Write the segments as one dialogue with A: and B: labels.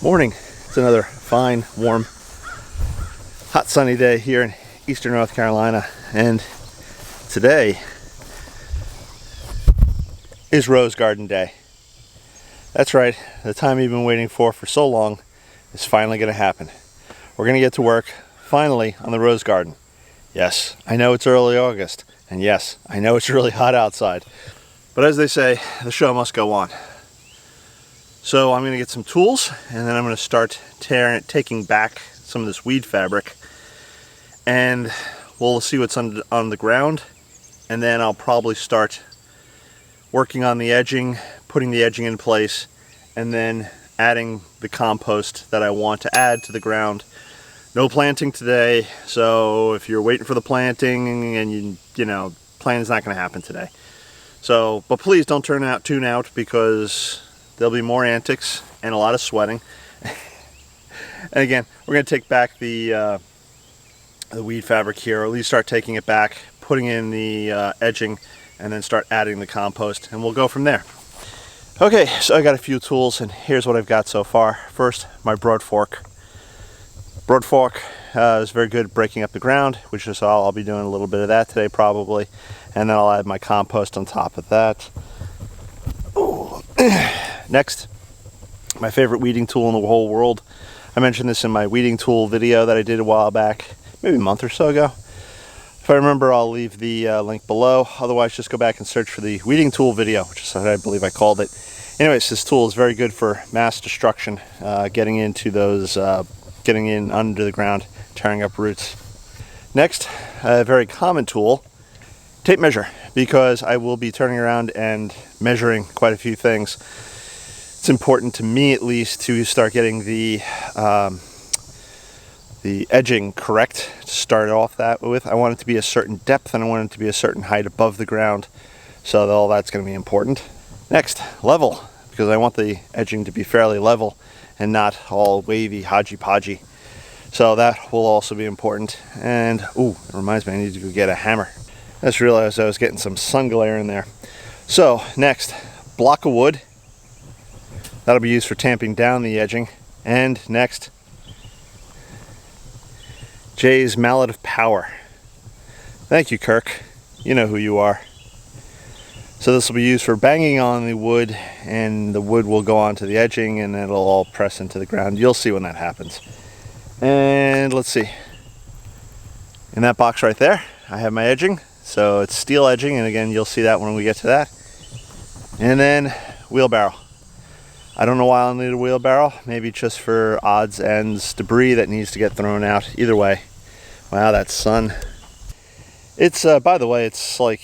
A: Morning. It's another fine, warm, hot sunny day here in eastern North Carolina, and today is Rose Garden Day. That's right, the time you've been waiting for so long is finally going to happen. We're going to get to work finally on the rose garden. Yes, I know it's early August, and yes, I know it's really hot outside, but as they say, the show must go on. So I'm going to get some tools, and then I'm going to start taking back some of this weed fabric, and we'll see what's on the ground, and then I'll probably start working on the edging, putting the edging in place, and then adding the compost that I want to add to the ground. No planting today, so if you're waiting for the planting and you know, planning's not going to happen today. So, but please don't tune out because there'll be more antics and a lot of sweating. And again, we're going to take back the weed fabric here, or at least start taking it back, putting in the edging, and then start adding the compost, and we'll go from there. Okay, so I got a few tools, and here's what I've got so far. First, my broad fork. Broad fork is very good at breaking up the ground, which is all I'll be doing a little bit of that today probably, and then I'll add my compost on top of that. Ooh. Next, my favorite weeding tool in the whole world. I mentioned this in my weeding tool video that I did a while back, maybe a month or so ago. If I remember, I'll leave the link below. Otherwise, just go back and search for the weeding tool video, which is what I believe I called it. Anyways, this tool is very good for mass destruction, getting into those, getting in under the ground, tearing up roots. Next, a very common tool, tape measure, because I will be turning around and measuring quite a few things. It's important to me, at least, to start getting the edging correct to start off that with. I want it to be a certain depth, and I want it to be a certain height above the ground, so all that's going to be important. Next, level, because I want the edging to be fairly level and not all wavy, hodgy-podgy. So that will also be important. And ooh, it reminds me, I need to go get a hammer. I just realized I was getting some sun glare in there. So next, block of wood. That'll be used for tamping down the edging. And next, Jay's mallet of power. Thank you, Kirk. You know who you are. So this will be used for banging on the wood, and the wood will go onto the edging and it'll all press into the ground. You'll see when that happens. And let's see. In that box right there, I have my edging. So it's steel edging, and again, you'll see that when we get to that. And then wheelbarrow. I don't know why I'll need a wheelbarrow. Maybe just for odds, ends, debris that needs to get thrown out. Either way. Wow, that sun. It's, by the way, it's like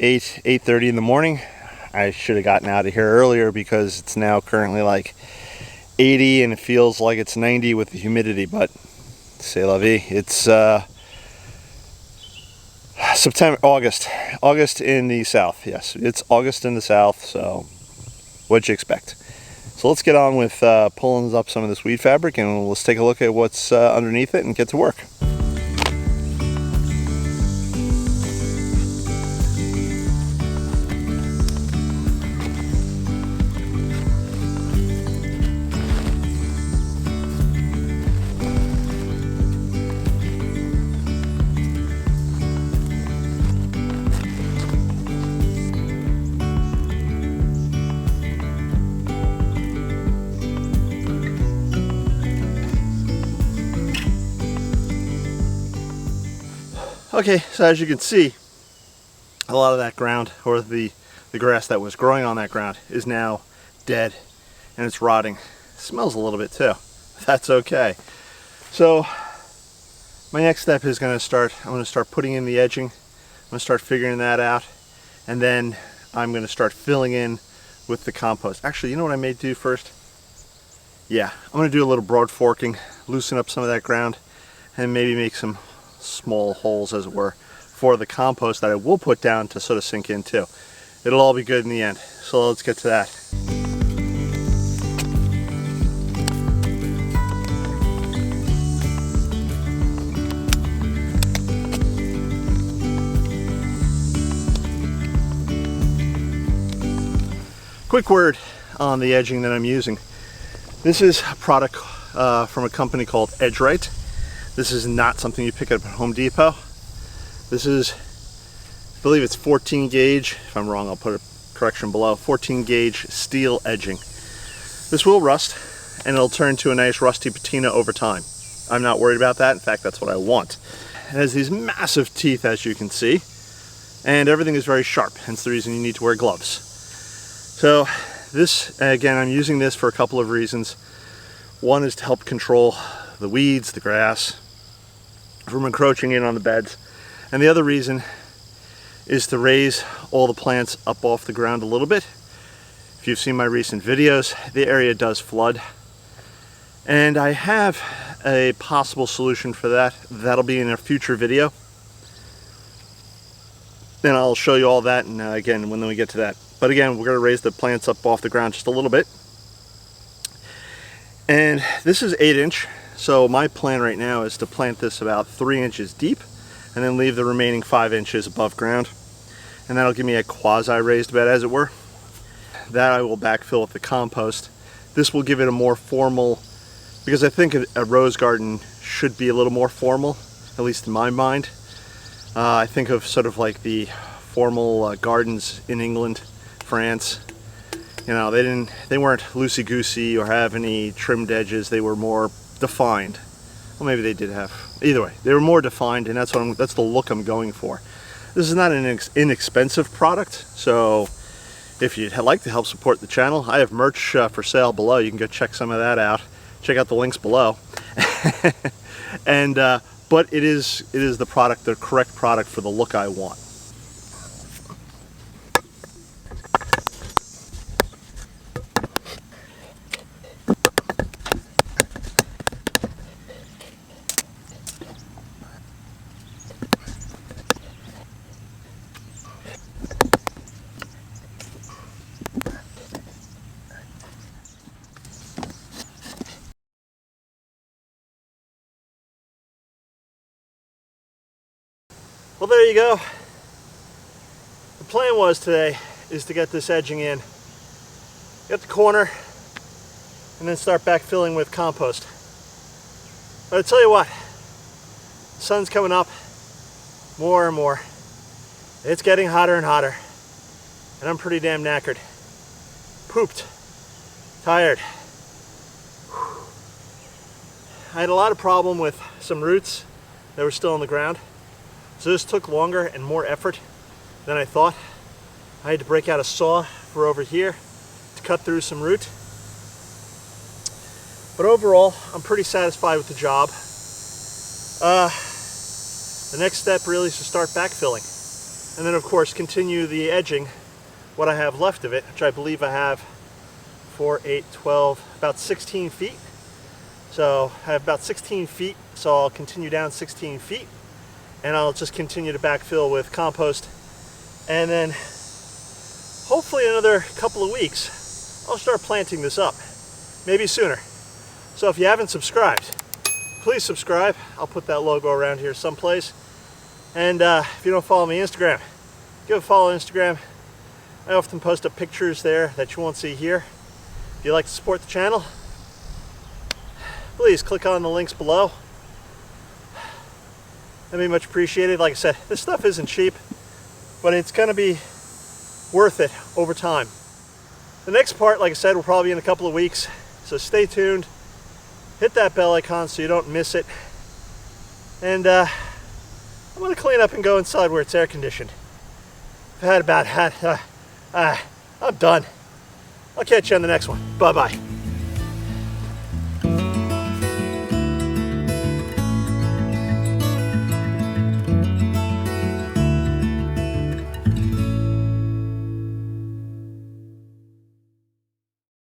A: 8:30 in the morning. I should have gotten out of here earlier because it's now currently like 80 and it feels like it's 90 with the humidity, but c'est la vie. It's August in the south. Yes, it's August in the south, so what'd you expect? So let's get on with pulling up some of this weed fabric, and let's take a look at what's underneath it and get to work. Okay, so as you can see, a lot of that ground, or the grass that was growing on that ground, is now dead and it's rotting. It smells a little bit too. That's okay. So my next step is I'm going to start putting in the edging. I'm going to start figuring that out, and then I'm going to start filling in with the compost. Actually, you know what I may do first? Yeah, I'm going to do a little broad forking, loosen up some of that ground, and maybe make some small holes, as it were, for the compost that I will put down to sort of sink in too. It'll all be good in the end. So let's get to that. Quick word on the edging that I'm using. This is a product from a company called Edgerite. This is not something you pick up at Home Depot. This is, I believe it's 14 gauge. If I'm wrong, I'll put a correction below. 14 gauge steel edging. This will rust, and it'll turn to a nice rusty patina over time. I'm not worried about that. In fact, that's what I want. It has these massive teeth, as you can see, and everything is very sharp, hence the reason you need to wear gloves. So this, again, I'm using this for a couple of reasons. One is to help control the weeds, the grass, from encroaching in on the beds. And the other reason is to raise all the plants up off the ground a little bit. If you've seen my recent videos, the area does flood. And I have a possible solution for that. That'll be in a future video. And I'll show you all that, and again, when we get to that. But again, we're going to raise the plants up off the ground just a little bit. And this is 8-inch, so my plan right now is to plant this about 3 inches deep and then leave the remaining 5 inches above ground. And that'll give me a quasi-raised bed, as it were. That I will backfill with the compost. This will give it a more formal, because I think a rose garden should be a little more formal, at least in my mind. I think of sort of like the formal gardens in England, France. You know, they weren't loosey-goosey or have any trimmed edges. They were more defined. Well, maybe they did have. Either way, they were more defined, and that's the look I'm going for. This is not an inexpensive product, so if you'd like to help support the channel, I have merch for sale below. You can go check some of that out. Check out the links below. And but it is the correct product for the look I want. Well, there you go. The plan was today is to get this edging in, get the corner, and then start backfilling with compost. But I tell you what, the sun's coming up more and more. It's getting hotter and hotter, and I'm pretty damn knackered. Pooped, tired. I had a lot of problem with some roots that were still on the ground. So this took longer and more effort than I thought. I had to break out a saw for over here to cut through some root. But overall, I'm pretty satisfied with the job. The next step really is to start backfilling. And then of course continue the edging, what I have left of it, which I believe I have 4, 8, 12, about 16 feet. So I have about 16 feet, so I'll continue down 16 feet. And I'll just continue to backfill with compost, and then hopefully another couple of weeks I'll start planting this up, maybe sooner. So if you haven't subscribed, please subscribe. I'll put that logo around here someplace. And if you don't follow me on Instagram, give a follow on Instagram. I often post up pictures there that you won't see here. If you'd like to support the channel, please click on the links below. That'd be much appreciated. Like I said, this stuff isn't cheap, but it's going to be worth it over time. The next part, like I said, will probably be in a couple of weeks, so stay tuned. Hit that bell icon so you don't miss it. And I'm going to clean up and go inside where it's air conditioned. I've had about I'm done. I'll catch you on the next one. Bye-bye.